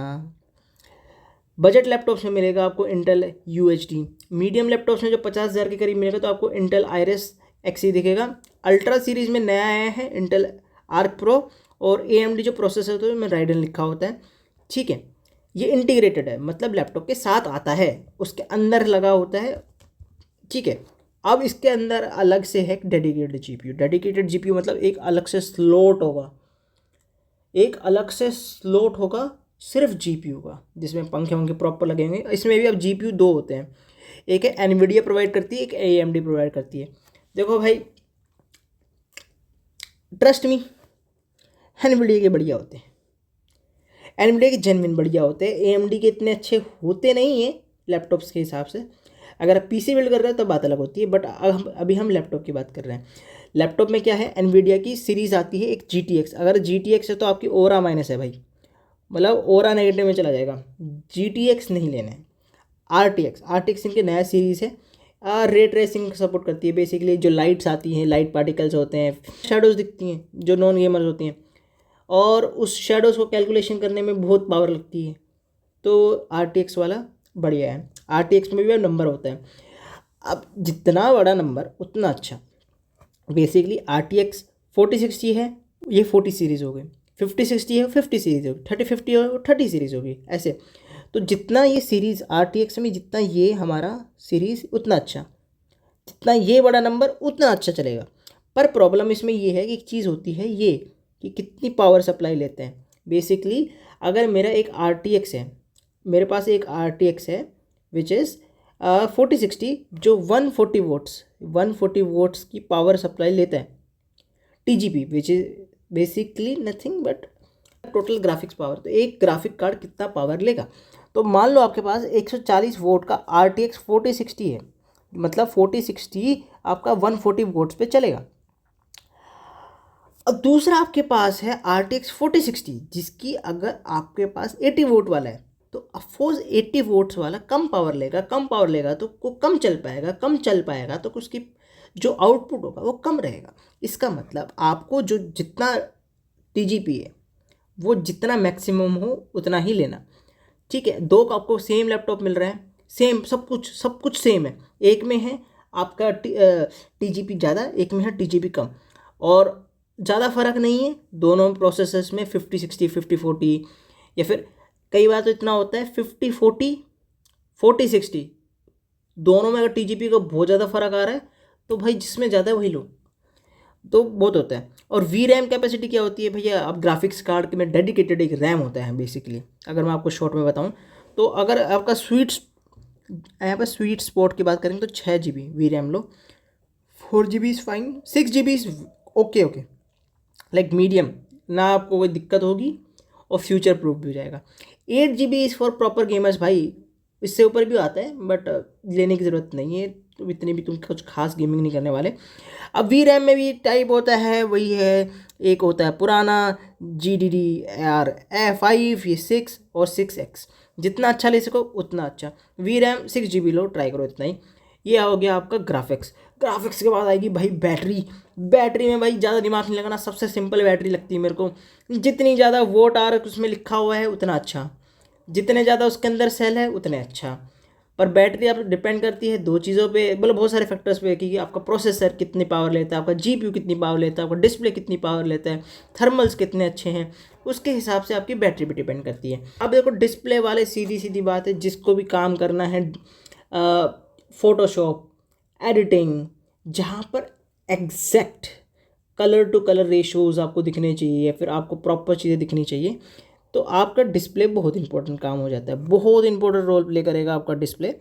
बजट लैपटॉप्स में मिलेगा आपको इंटेल UHD, मीडियम लैपटॉप्स में जो 50,000 के करीब मिलेगा तो आपको इंटेल Iris Xe दिखेगा। अल्ट्रा सीरीज़ में नया आया है इंटेल आर्क प्रो, और AMD जो प्रोसेसर होता है उसमें राइडन लिखा होता है, ठीक है। ये इंटीग्रेटेड है, मतलब लैपटॉप के साथ आता है, उसके अंदर लगा होता है, ठीक है। अब इसके अंदर अलग से है डेडिकेटेड GPU मतलब एक अलग से स्लॉट होगा, एक अलग से स्लॉट होगा सिर्फ GPU का, जिसमें पंखे वंखे प्रॉपर लगेंगे। इसमें भी अब GPU दो होते हैं, एक है NVIDIA प्रोवाइड करती है, एक AMD प्रोवाइड करती है। देखो भाई ट्रस्ट मी, NVIDIA के बढ़िया होते हैं, NVIDIA के जेन्युइन बढ़िया होते हैं, AMD के इतने अच्छे होते नहीं हैं, लैपटॉप्स के हिसाब से। अगर आप पीसी बिल्ड कर रहे हो तो बात अलग होती है, बट अभी हम लैपटॉप की बात कर रहे हैं। लैपटॉप में क्या है, एनवीडिया की सीरीज़ आती है एक GTX। अगर GTX है तो आपकी ओरा माइनस है भाई, मतलब ओरा नेगेटिव में चला जाएगा। GTX नहीं लेना है, RTX इनके नया सीरीज़ है। रे ट्रेसिंग सपोर्ट करती है बेसिकली। जो लाइट्स आती हैं, लाइट पार्टिकल्स होते हैं, शेडोज़ दिखती हैं जो नॉन गेमर्स होती हैं, और उस शेडोज़ को कैलकुलेशन करने में बहुत पावर लगती है, तो RTX वाला बढ़िया है। RTX में भी नंबर होता है, अब जितना बड़ा नंबर उतना अच्छा। बेसिकली RTX 4060 है, ये 40 सीरीज़ हो गई, 5060 है 50 सीरीज़ होगी, 3050 है 30 सीरीज़ होगी, ऐसे। तो जितना ये सीरीज़ RTX में, जितना ये हमारा सीरीज़ उतना अच्छा, जितना ये बड़ा नंबर उतना अच्छा चलेगा। पर प्रॉब्लम इसमें ये है कि एक चीज़ होती है ये कि कितनी पावर सप्लाई लेते हैं। बेसिकली अगर मेरा एक RTX है, मेरे पास एक RTX है विच इज़ 4060, जो 140 वोट्स की पावर सप्लाई लेता है। TGP which is basically nothing but total graphics power. तो एक ग्राफिक कार्ड कितना पावर लेगा, तो मान लो आपके पास 140 वोट का RTX 4060 है, मतलब 4060 आपका 140 वोट्स पे चलेगा। अब दूसरा आपके पास है RTX 4060, जिसकी अगर आपके पास 80 वोट वाला है, तो अफकोर्स 80 वोट्स वाला कम पावर लेगा तो को कम चल पाएगा तो उसकी जो आउटपुट होगा वो कम रहेगा। इसका मतलब आपको जो जितना TGP है वो जितना मैक्सिमम हो उतना ही लेना, ठीक है। दो का आपको सेम लैपटॉप मिल रहा है, सेम सब कुछ सेम है। एक में है आपका TGP ज़्यादा, एक में है TGP कम, और ज़्यादा फर्क नहीं है दोनों प्रोसेसर्स में 50-60 50-40, या फिर कई बार तो इतना होता है 50-40 40-60। दोनों में अगर TGP का बहुत ज़्यादा फर्क आ रहा है तो भाई जिसमें ज़्यादा है वही लो, तो बहुत होता है। और VRAM कैपेसिटी क्या होती है भैया, अब ग्राफिक्स कार्ड के में डेडिकेटेड एक रैम होता है बेसिकली। अगर मैं आपको शॉर्ट में बताऊं तो अगर आपका यहाँ पर स्वीट स्पॉट की बात करेंगे तो 6 GB VRAM low, 4 GB is fine, 6 GB is okay like medium, ना आपको कोई दिक्कत होगी और फ्यूचर प्रूफ भी हो जाएगा। 8 GB is for proper gamers भाई, इससे ऊपर भी आता है बट लेने की ज़रूरत नहीं है, तो इतनी भी तुम कुछ खास गेमिंग नहीं करने वाले। अब VRAM में भी टाइप होता है, वही है, एक होता है पुराना GDDR5, ये 6 और 6X, जितना अच्छा ले सको उतना अच्छा। VRAM 6 GB लो, ट्राई करो इतना ही। ये हो गया आपका ग्राफिक्स के बाद आएगी भाई बैटरी में भाई ज़्यादा दिमाग नहीं लगाना, सबसे सिंपल बैटरी लगती है मेरे को। जितनी ज़्यादा वोट आर उसमें लिखा हुआ है उतना अच्छा, जितने ज़्यादा उसके अंदर सेल है उतने अच्छा। पर बैटरी आप डिपेंड करती है दो चीज़ों पे, मतलब बहुत सारे फैक्टर्स पे, कि आपका प्रोसेसर कितनी पावर लेता है, आपका GPU कितनी पावर लेता है, आपका डिस्प्ले कितनी पावर लेता है, थर्मल्स कितने अच्छे हैं, उसके हिसाब से आपकी बैटरी भी डिपेंड करती है। अब देखो डिस्प्ले वाले सीधी बात है, जिसको भी काम करना है फोटोशॉप एडिटिंग, जहाँ पर exact colour to colour ratios आपको दिखने चाहिए या फिर आपको प्रॉपर चीज़ें दिखनी चाहिए, तो आपका डिस्प्ले बहुत इंपॉर्टेंट काम हो जाता है, बहुत इंपॉर्टेंट रोल प्ले करेगा आपका डिस्प्ले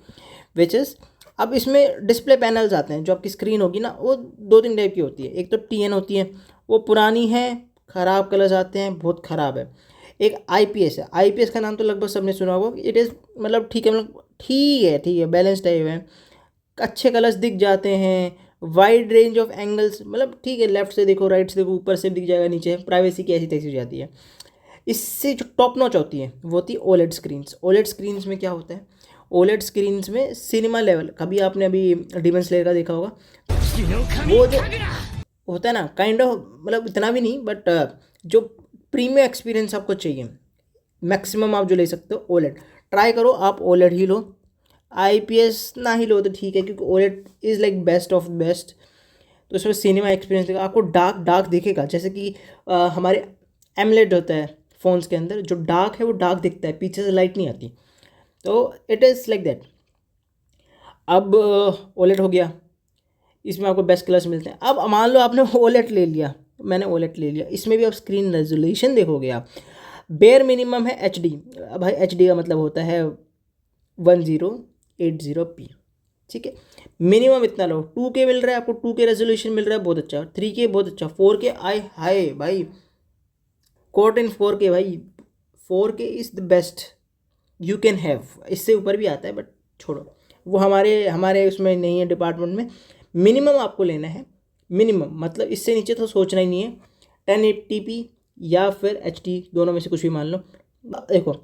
विच इज़। अब इसमें डिस्प्ले पैनल्स आते हैं, जो आपकी स्क्रीन होगी ना वो 2-3 टाइप की होती है। एक तो TN होती है, वो पुरानी है, ख़राब कलर्स आते हैं, बहुत ख़राब है। एक IPS है, IPS का नाम तो लगभग सबने सुना होगा। इट इज़ मतलब ठीक है, मतलब ठीक है बैलेंस टाइप है, अच्छे कलर्स दिख जाते हैं, वाइड रेंज ऑफ एंगल्स, मतलब ठीक है, लेफ्ट से देखो राइट से देखो ऊपर से दिख जाएगा, नीचे प्राइवेसी की ऐसी तैसी हो जाती है। इससे जो टॉप नॉच होती है वो होती है OLED स्क्रीन्स। OLED स्क्रीन्स में क्या होता है, OLED स्क्रीन्स में सिनेमा लेवल, कभी आपने अभी डिमन स्लेयर का देखा होगा, वो जो होता है ना काइंड ऑफ, मतलब इतना भी नहीं बट जो प्रीमियम एक्सपीरियंस आपको चाहिए मैक्सिमम आप जो ले सकते हो OLED ट्राई करो, आप OLED ही लो। IPS ना ही लो तो ठीक है, क्योंकि OLED is like best of best. तो उसमें सिनेमा एक्सपीरियंस देगा आपको, डार्क दिखेगा, जैसे कि हमारे एमलेट होता है फ़ोन्स के अंदर, जो डार्क है वो डार्क दिखता है, पीछे से लाइट नहीं आती, तो इट इज़ लाइक दैट। अब OLED हो गया, इसमें आपको बेस्ट कलर्स मिलते हैं। अब मान लो आपने OLED ले लिया, मैंने OLED ले लिया, इसमें भी आप स्क्रीन रेजोल्यूशन देखोगे आप, बेयर मिनिमम है HD। अब भाई HD का मतलब होता है 1080p, ठीक है। मिनिमम इतना लो, 2K मिल रहा है आपको, 2K रेजोल्यूशन मिल रहा है, बहुत अच्छा। 3K बहुत अच्छा, 4K आए हाय भाई, कोट इन 4K भाई, 4K is the best you can have. इससे ऊपर भी आता है बट छोड़ो, वो हमारे हमारे उसमें नहीं है डिपार्टमेंट में। मिनिमम आपको लेना है, मिनिमम मतलब इससे नीचे तो सोचना ही नहीं है। 1080p या फिर HD, दोनों में से कुछ भी मान लो। देखो,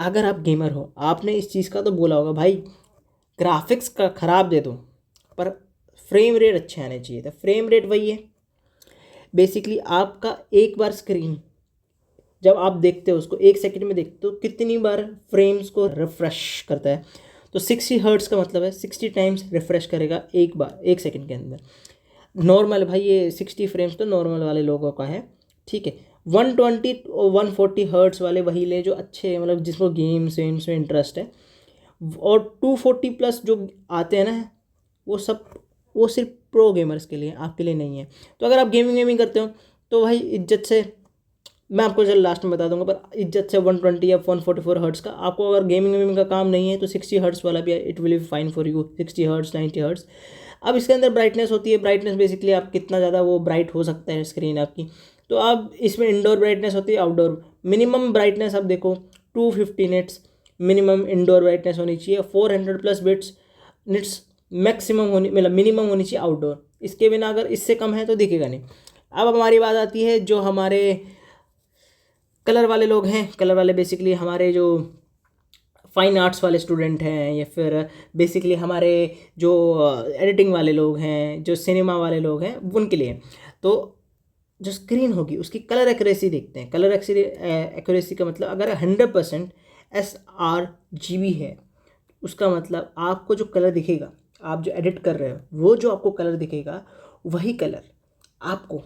अगर आप गेमर हो, आपने इस चीज़ का तो बोला होगा भाई ग्राफिक्स का ख़राब दे दो पर फ्रेम रेट अच्छे आने चाहिए। तो फ्रेम रेट वही है बेसिकली, आपका एक बार स्क्रीन जब आप देखते हो उसको 1 सेकंड में देखते हो कितनी बार फ्रेम्स को रिफ़्रेश करता है। तो 60 हर्ट्ज़ का मतलब है 60 टाइम्स रिफ़्रेश करेगा एक बार 1 सेकंड के अंदर। नॉर्मल भाई ये 60 फ्रेम्स तो नॉर्मल वाले लोगों का है, ठीक है। 120 और 140 हर्ट्ज़ वाले वही ले जो अच्छे मतलब जिसको गेम्स वेम्स में इंटरेस्ट है। और 240 प्लस जो आते हैं ना, वो सब वो सिर्फ प्रो गेमर्स के लिए, आपके लिए नहीं है। तो अगर आप गेमिंग करते हो तो भाई इज्जत से, मैं आपको चल लास्ट में बता दूंगा, पर इज्जत से 120 या 144 हर्ट्ज़ का आपको अगर गेमिंग का काम नहीं है तो 60 हर्ट्ज़ वाला भी it will be fine for you. 60 hertz 90 hertz. अब इसके अंदर ब्राइटनेस होती है, ब्राइटनेस बेसिकली आप कितना ज़्यादा वो ब्राइट हो सकता है स्क्रीन आपकी। तो आप इसमें इंडोर ब्राइटनेस होती है, आउटडोर मिनिमम ब्राइटनेस आप देखो 250 निट्स मिनिमम इंडोर ब्राइटनेस होनी चाहिए। 400 प्लस निट्स मैक्सिमम होनी मतलब मिनिमम होनी चाहिए आउटडोर। इसके बिना अगर इससे कम है तो दिखेगा नहीं। अब हमारी बात आती है जो हमारे कलर वाले लोग हैं। कलर वाले बेसिकली हमारे जो फाइन आर्ट्स वाले स्टूडेंट हैं, या फिर बेसिकली हमारे जो एडिटिंग वाले लोग हैं, जो सिनेमा वाले लोग हैं, उनके लिए तो जो स्क्रीन होगी उसकी कलर एक्यूरेसी देखते हैं। कलर एक्यूरेसी का मतलब अगर 100% sRGB है, उसका मतलब आपको जो कलर दिखेगा, आप जो एडिट कर रहे हो वो जो आपको कलर दिखेगा वही कलर आपको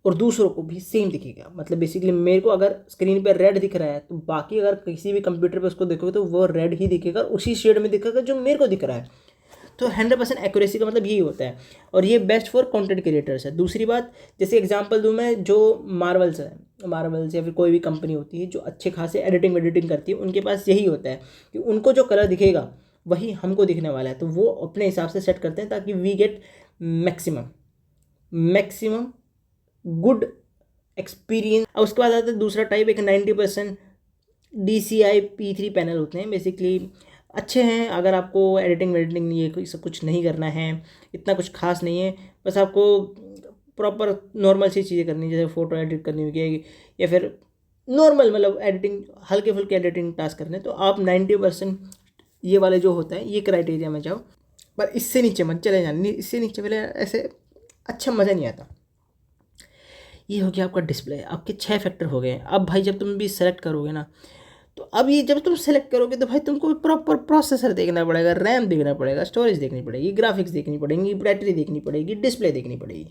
और दूसरों को भी सेम दिखेगा। मतलब बेसिकली मेरे को अगर स्क्रीन पे रेड दिख रहा है तो बाकी अगर किसी भी कंप्यूटर पे उसको देखोगे तो वो रेड ही दिखेगा, उसी शेड में दिखेगा जो मेरे को दिख रहा है। तो 100% एक्यूरेसी का मतलब यही होता है, और ये बेस्ट फॉर कंटेंट क्रिएटर्स है। दूसरी बात, जैसे एग्जांपल दूं मैं, जो मार्वल्स या फिर कोई भी कंपनी होती है जो अच्छे खासे एडिटिंग करती है, उनके पास यही होता है कि उनको जो कलर दिखेगा वही हमको दिखने वाला है। तो वो अपने हिसाब से सेट करते हैं ताकि we get maximum good experience. और उसके बाद आता है दूसरा टाइप, एक 90% DCI P3 पैनल होते हैं। बेसिकली अच्छे हैं अगर आपको एडिटिंग ये कोई सब कुछ नहीं करना है, इतना कुछ खास नहीं है, बस आपको प्रॉपर नॉर्मल सी चीज़ें करनी है, जैसे फ़ोटो एडिट करनी होगी या फिर नॉर्मल मतलब एडिटिंग, हल्के फुल्के एडिटिंग टास्क करने, तो आप 90% ये वाले जो होता है ये क्राइटेरिया में जाओ। पर इससे नीचे मत चले जाना, इससे नीचे पहले ऐसे अच्छा मज़ा नहीं आता। ये हो गया आपका डिस्प्ले, आपके 6 फैक्टर हो गए। अब भाई जब तुम भी सेलेक्ट करोगे ना, तो अब ये जब तुम सेलेक्ट करोगे तो भाई तुमको प्रॉपर प्रोसेसर देखना पड़ेगा, रैम देखना पड़ेगा, स्टोरेज देखनी पड़ेगी, ग्राफिक्स देखनी पड़ेगी, बैटरी देखनी पड़ेगी, डिस्प्ले देखनी पड़ेगी,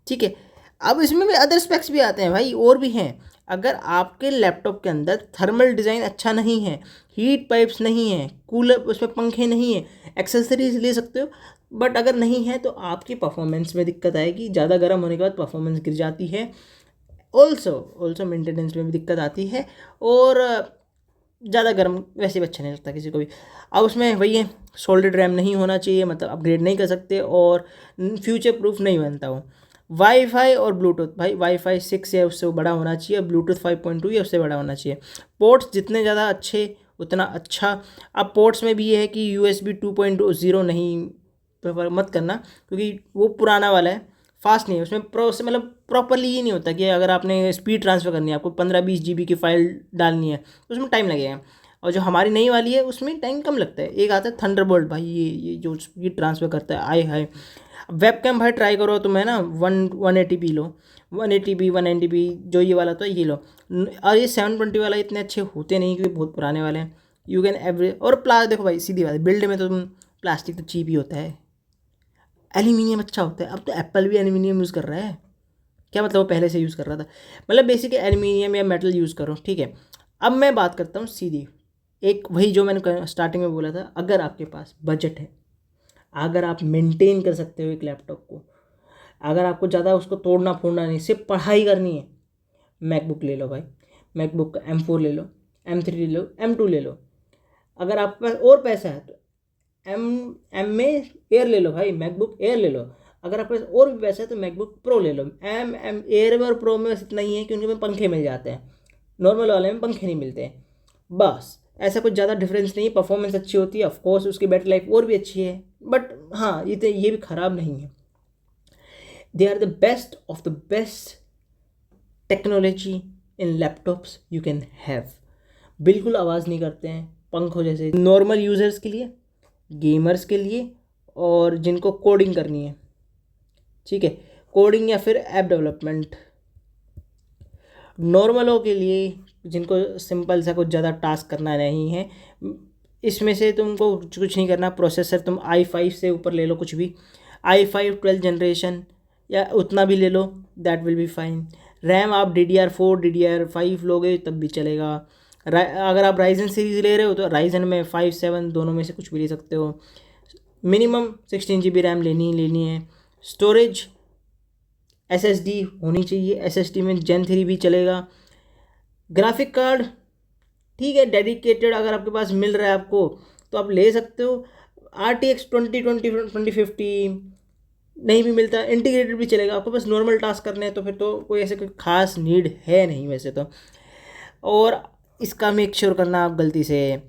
ठीक है। अब इसमें भी अदर स्पेक्स भी आते हैं भाई, और भी हैं। अगर आपके लैपटॉप के अंदर थर्मल डिज़ाइन अच्छा नहीं है, हीट पाइप्स नहीं है, कूलर उसमें पंखे नहीं है, एक्सेसरीज ले सकते हो, बट अगर नहीं है तो आपकी परफॉर्मेंस में दिक्कत आएगी। ज़्यादा गर्म होने के बाद परफॉर्मेंस गिर जाती है। ऑल्सो मेंटेनेंस में भी दिक्कत आती है, और ज़्यादा गर्म वैसे भी अच्छा नहीं लगता किसी को भी। अब उसमें वही है, सोल्डेड रैम नहीं होना चाहिए, मतलब अपग्रेड नहीं कर सकते, और फ्यूचर प्रूफ नहीं बनता वो। वाईफाई और ब्लूटूथ, भाई वाईफाई 6 है उससे बड़ा होना चाहिए, ब्लूटूथ 5.2 है उससे बड़ा होना चाहिए। पोर्ट्स जितने ज़्यादा अच्छे उतना अच्छा। अब पोर्ट्स में भी ये है कि USB 2.0 नहीं प्रेफर मत करना, क्योंकि वो पुराना वाला है, फास्ट नहीं है उसमें से मतलब प्रॉपरली ये नहीं होता कि अगर आपने स्पीड ट्रांसफ़र करनी है, आपको 15-20 GB की फ़ाइल डालनी है तो उसमें टाइम लगेगा। और जो हमारी नई वाली है उसमें टाइम कम लगता है। एक आता है थंडरबोल्ट, भाई ये जो स्पीड ट्रांसफ़र करता है, आए हाय। वेबकैम भाई ट्राई करो तो मैं ना 180p लो, 180p 190p जो ये वाला तो ये लो। और ये 720 वाला इतने अच्छे होते नहीं क्योंकि बहुत पुराने वाले हैं। यू कैन एवरी और देखो भाई सीधी बात है, बिल्ड में तो तुम प्लास्टिक तो चीप ही होता है, एल्यूमिनियम अच्छा होता है। अब तो एप्पल भी एल्यूमिनियम यूज़ कर रहा है, क्या मतलब वो पहले से यूज़ कर रहा था, मतलब बेसिकली एल्यूमिनियम या मेटल यूज़ करो, ठीक है। अब मैं बात करता हूँ सीधी, एक वही जो मैंने स्टार्टिंग में बोला था, अगर आपके पास बजट है, अगर आप मेंटेन कर सकते हो एक लैपटॉप को, अगर आपको ज़्यादा उसको तोड़ना फोड़ना नहीं, सिर्फ पढ़ाई करनी है, मैकबुक ले लो भाई। मैकबुक का M4 ले लो, M3 ले लो, M2 ले लो। अगर आपके पास और पैसा है तो M में एयर ले लो भाई, मैकबुक एयर ले लो। अगर आपके पास और भी पैसा है तो मैकबुक प्रो ले लो। M एयर में और प्रो में बस इतना ही है कि उनके में पंखे मिल जाते हैं, नॉर्मल वाले में पंखे नहीं मिलते हैं। बस ऐसा कुछ ज़्यादा डिफरेंस नहीं है। परफॉर्मेंस अच्छी होती है, ऑफकोर्स उसकी बैटरी लाइफ और भी अच्छी है, बट हाँ ये भी ख़राब नहीं है। They are the best of the best technology in laptops you can have. बिल्कुल आवाज़ नहीं करते हैं, पंखों जैसे। नॉर्मल यूज़र्स के लिए, गेमर्स के लिए, और जिनको कोडिंग करनी है, ठीक है, कोडिंग या फिर ऐप डेवलपमेंट। नॉर्मलों के लिए, जिनको सिंपल सा कुछ ज़्यादा टास्क करना नहीं है, इसमें से तुमको कुछ नहीं करना। प्रोसेसर तुम i5 से ऊपर ले लो, कुछ भी i5 12th जनरेशन या उतना भी ले लो, that will be fine. RAM आप DDR4 DDR5 लोगे तब भी चलेगा। अगर आप राइजन सीरीज़ ले रहे हो तो राइजन में 5 7 दोनों में से कुछ भी ले सकते हो। मिनिमम 16 GB रैम लेनी है। स्टोरेज SSD होनी चाहिए, SSD में Gen 3 भी चलेगा। ग्राफिक कार्ड ठीक है, डेडिकेटेड अगर आपके पास मिल रहा है आपको तो आप ले सकते हो। RTX 2050 नहीं भी मिलता, इंटीग्रेटेड भी चलेगा। आपको बस नॉर्मल टास्क करने हैं तो फिर तो कोई ऐसे कोई खास नीड है नहीं वैसे तो। और इसका मेक श्योर करना आप गलती से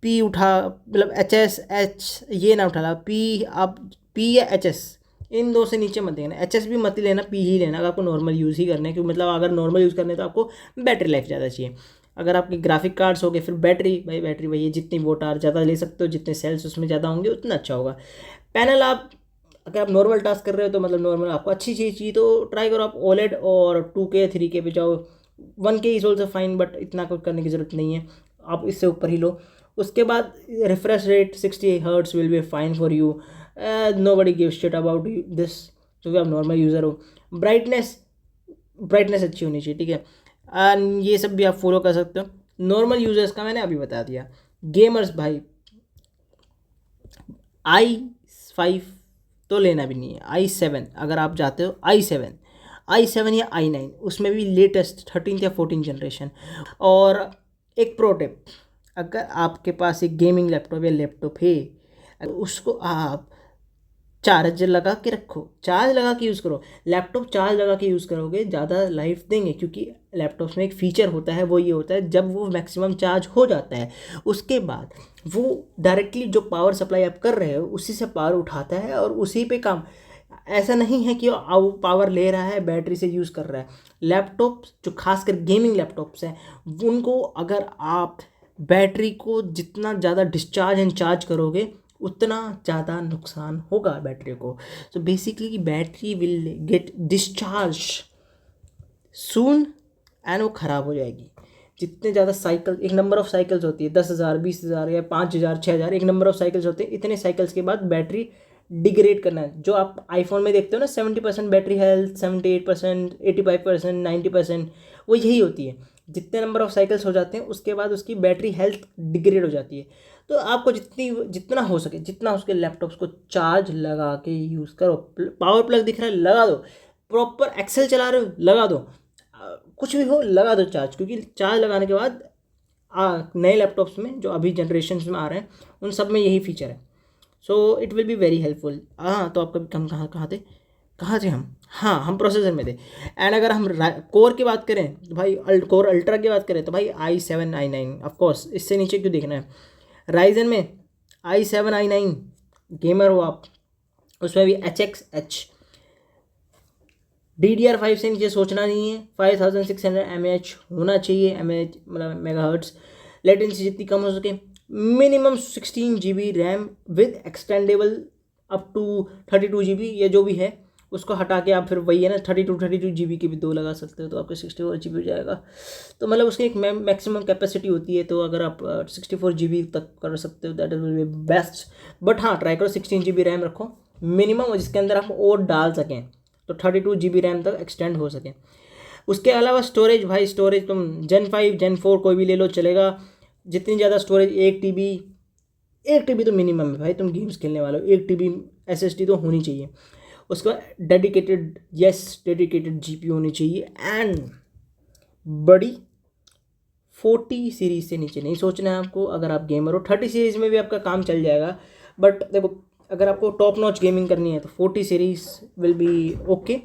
P उठा, मतलब HS ये ना उठा ला, आप P या HS इन दो से नीचे मत देना। HS भी मत ही लेना, P ही लेना अगर आपको नॉर्मल यूज़ ही करना है। क्योंकि मतलब अगर नॉर्मल यूज़ करने तो आपको बैटरी लाइफ ज़्यादा चाहिए। अगर आपके ग्राफिक कार्ड्स हो गए, फिर बैटरी वही है, जितनी वोट आवर ज़्यादा ले सकते हो, जितने सेल्स उसमें ज़्यादा होंगे उतना अच्छा होगा। पैनल आप अगर आप नॉर्मल टास्क कर रहे हो तो मतलब नॉर्मल आपको अच्छी चीज़ चाहिए तो ट्राई करो आप OLED और 2K 3K पे जाओ। 1K is also fine, but इतना कुछ करने की ज़रूरत नहीं है, आप इससे ऊपर ही लो। उसके बाद refresh rate 60 hertz will be fine for you. Nobody give shit about this, क्योंकि आप नॉर्मल यूज़र हो। ब्राइटनेस अच्छी होनी चाहिए, ठीक है। एंड ये सब भी आप फॉलो कर सकते हो। नॉर्मल यूज़र्स का मैंने अभी बता दिया। गेमर्स भाई i5 तो लेना भी नहीं है, i7 अगर आप जाते हो, i7 या i9, उसमें भी लेटेस्ट 13th या 14th जनरेशन। और एक प्रो टिप, अगर आपके पास एक गेमिंग लैपटॉप या लैपटॉप है, उसको आप चार्जर लगा के रखो, चार्ज लगा के यूज़ करो। लैपटॉप चार्ज लगा के यूज़ करोगे ज़्यादा लाइफ देंगे, क्योंकि लैपटॉप्स में एक फ़ीचर होता है, वो ये होता है जब वो मैक्सिमम चार्ज हो जाता है उसके बाद वो डायरेक्टली जो पावर सप्लाई आप कर रहे हो उसी से पावर उठाता है और उसी पे काम। ऐसा नहीं है कि वो पावर ले रहा है बैटरी से यूज़ कर रहा है। लैपटॉप जो खासकर गेमिंग लैपटॉप्स हैं उनको अगर आप बैटरी को जितना ज़्यादा डिस्चार्ज एंड चार्ज करोगे उतना ज़्यादा नुकसान होगा बैटरी को। So basically battery will get discharge soon and वो ख़राब हो जाएगी। जितने ज़्यादा साइकिल, एक नंबर ऑफ साइकिल्स होती है, 10,000 20,000 या 5,000 6,000, एक नंबर ऑफ साइकिल्स होते हैं। इतने साइकिल्स के बाद बैटरी डिग्रेड करना है। जो आप आईफोन में देखते हो ना 70% बैटरी हेल्थ, 78%, 85%, 90%, वो यही होती है। जितने नंबर ऑफ साइकिल्स हो जाते हैं उसके बाद उसकी बैटरी हेल्थ डिग्रेड हो जाती है। तो आपको जितना हो सके लैपटॉप्स को चार्ज लगा के यूज़ करो। पावर प्लग दिख रहा है लगा दो, प्रॉपर एक्सेल चला रहे हो लगा दो, कुछ भी हो लगा दो चार्ज। क्योंकि चार्ज लगाने के बाद नए लैपटॉप्स में जो अभी जनरेशन में आ रहे हैं उन सब में यही फीचर है। So it will be very helpful. हाँ, तो आपका हम कहाँ थे हम प्रोसेसर में थे। एंड अगर हम कोर की बात करें तो भाई कोर अल्ट्रा की बात करें तो भाई i7 i9 ऑफकोर्स, इससे नीचे क्यों देखना है। राइजन में i7 i9 गेमर हो आप, उसमें भी HX DDR5 से नीचे सोचना नहीं है। 5600 mAh होना चाहिए, mAh मतलब मेगाहर्ट्ज़। लेटेंसी जितनी कम हो सके। Minimum 16 GB RAM with extendable up to 32 GB, या जो भी है उसको हटा के आप फिर वही है ना 32 GB के भी दो लगा सकते हो तो आपके 64 GB हो जाएगा। तो मतलब उसकी एक मैक्सिमम कैपेसिटी होती है, तो अगर आप 64 GB तक कर सकते हो that will B best. But हाँ, ट्राई करो 16 GB रैम रखो मिनिमम, जिसके अंदर आप और डाल सकें तो 32 GB रैम तक एक्सटेंड हो सके। उसके अलावा स्टोरेज भाई, स्टोरेज तुम Gen 5 Gen 4 कोई भी ले लो चलेगा। जितनी ज़्यादा स्टोरेज 1 TB तो मिनिमम है भाई, तुम गेम्स खेलने वाले हो, 1 TB SSD तो होनी चाहिए। उसका डेडिकेटेड GPU होनी चाहिए। एंड बड़ी 40 सीरीज़ से नीचे नहीं सोचना है आपको। अगर आप गेमर हो 30 सीरीज़ में भी आपका काम चल जाएगा, बट देखो अगर आपको टॉप नॉच गेमिंग करनी है तो 40 सीरीज़ विल बी ओके,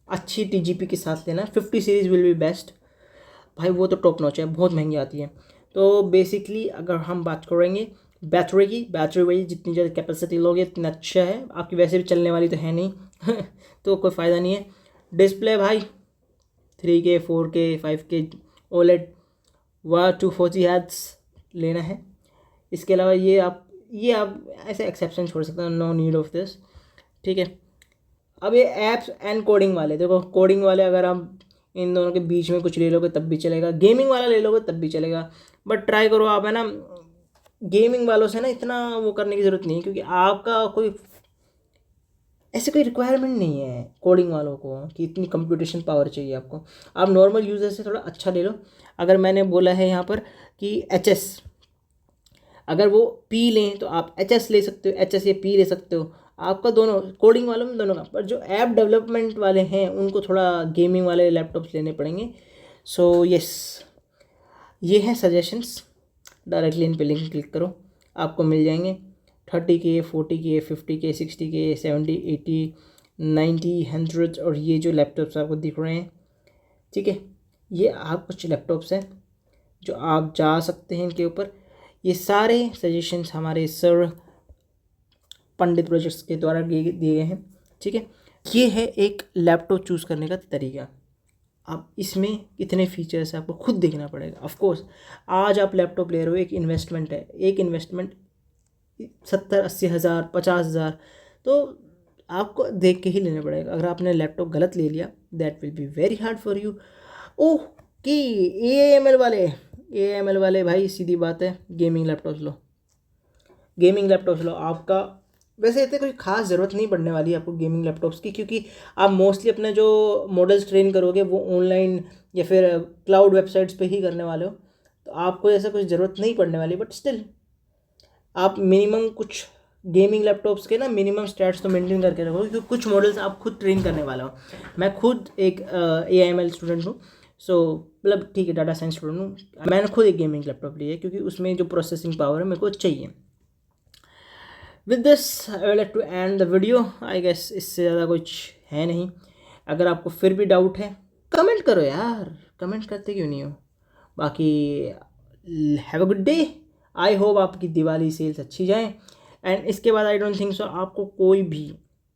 अच्छी TGP के साथ लेना। 50 सीरीज़ विल बी बेस्ट भाई, वो तो टॉप नॉच है, बहुत महंगी आती है। तो बेसिकली अगर हम बात करेंगे बैटरी की, बैटरी वही जितनी ज़्यादा कैपेसिटी लोगे इतना अच्छा है, आपकी वैसे भी चलने वाली तो है नहीं तो कोई फ़ायदा नहीं है। डिस्प्ले भाई 3K 4K 5K OLED व 240 हर्ट्ज लेना है। इसके अलावा ये आप ऐसे एक्सेप्शन छोड़ सकते हो, नो नीड ऑफ दिस, ठीक है। अब ये ऐप्स एंड कोडिंग वाले, देखो कोडिंग वाले अगर आप इन दोनों के बीच में कुछ ले लोगे तब भी चलेगा, गेमिंग वाला ले लोगे तब भी चलेगा, बट ट्राई करो आप, है ना, गेमिंग वालों से ना इतना वो करने की ज़रूरत नहीं है, क्योंकि आपका कोई ऐसे कोई रिक्वायरमेंट नहीं है कोडिंग वालों को कि इतनी कंप्यूटेशन पावर चाहिए आपको। आप नॉर्मल यूज़र से थोड़ा अच्छा ले लो। अगर मैंने बोला है यहाँ पर कि HS, अगर वो P लें तो आप HS ले सकते हो, HS या P ले सकते हो, आपका दोनों कोडिंग वालों में दोनों का। पर जो ऐप डेवलपमेंट वाले हैं उनको थोड़ा गेमिंग वाले लैपटॉप्स लेने पड़ेंगे। सो यस, ये है सजेशंस, डायरेक्टली इन पे लिंक क्लिक करो, आपको मिल जाएंगे 30K 40K 50K 60K 70 80 90 100, और ये जो लैपटॉप्स आपको दिख रहे हैं, ठीक है, ये आप कुछ लैपटॉप्स हैं जो आप जा सकते हैं इनके ऊपर। ये सारे सजेशंस हमारे सर पंडित प्रोजेक्ट्स के द्वारा दिए गए हैं, ठीक है। ये है एक लैपटॉप चूज़ करने का तरीका। अब इसमें कितने फीचर्स हैं आपको खुद देखना पड़ेगा। ऑफ कोर्स आज आप लैपटॉप ले रहे हो, एक इन्वेस्टमेंट है, एक इन्वेस्टमेंट 70-80 हज़ार 50 हज़ार, तो आपको देख के ही लेना पड़ेगा। अगर आपने लैपटॉप गलत ले लिया that will be very hard for you. Oh कि AML वाले भाई, सीधी बात है, गेमिंग लैपटॉप्स लो। आपका वैसे इतने कोई खास ज़रूरत नहीं पड़ने वाली है आपको गेमिंग लैपटॉप्स की, क्योंकि आप मोस्टली अपने जो मॉडल्स ट्रेन करोगे वो ऑनलाइन या फिर क्लाउड वेबसाइट्स पे ही करने वाले हो, तो आपको ऐसा कुछ ज़रूरत नहीं पड़ने वाली। बट स्टिल आप मिनिमम कुछ गेमिंग लैपटॉप्स के ना मिनिमम स्टैट्स तो मेंटेन करके रखो, क्योंकि कुछ मॉडल्स आप खुद ट्रेन करने वाला हो। मैं खुद एक AML स्टूडेंट हूँ, सो मतलब ठीक है, डाटा साइंस स्टूडेंट हूँ। मैंने खुद एक गेमिंग लैपटॉप लिया है क्योंकि उसमें जो प्रोसेसिंग पावर है मेरे को चाहिए। With this I would like to end the video, I guess इससे ज़्यादा कुछ है नहीं। अगर आपको फिर भी डाउट है कमेंट करो यार, कमेंट करते क्यों नहीं हो। बाकी have a good day, I hope आपकी दिवाली सेल्स अच्छी जाएँ, एंड इसके बाद आई डोंट थिंक सो आपको कोई भी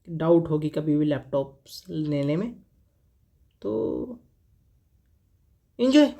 डाउट होगी कभी भी लैपटॉप्स लेने में, तो एंजॉय।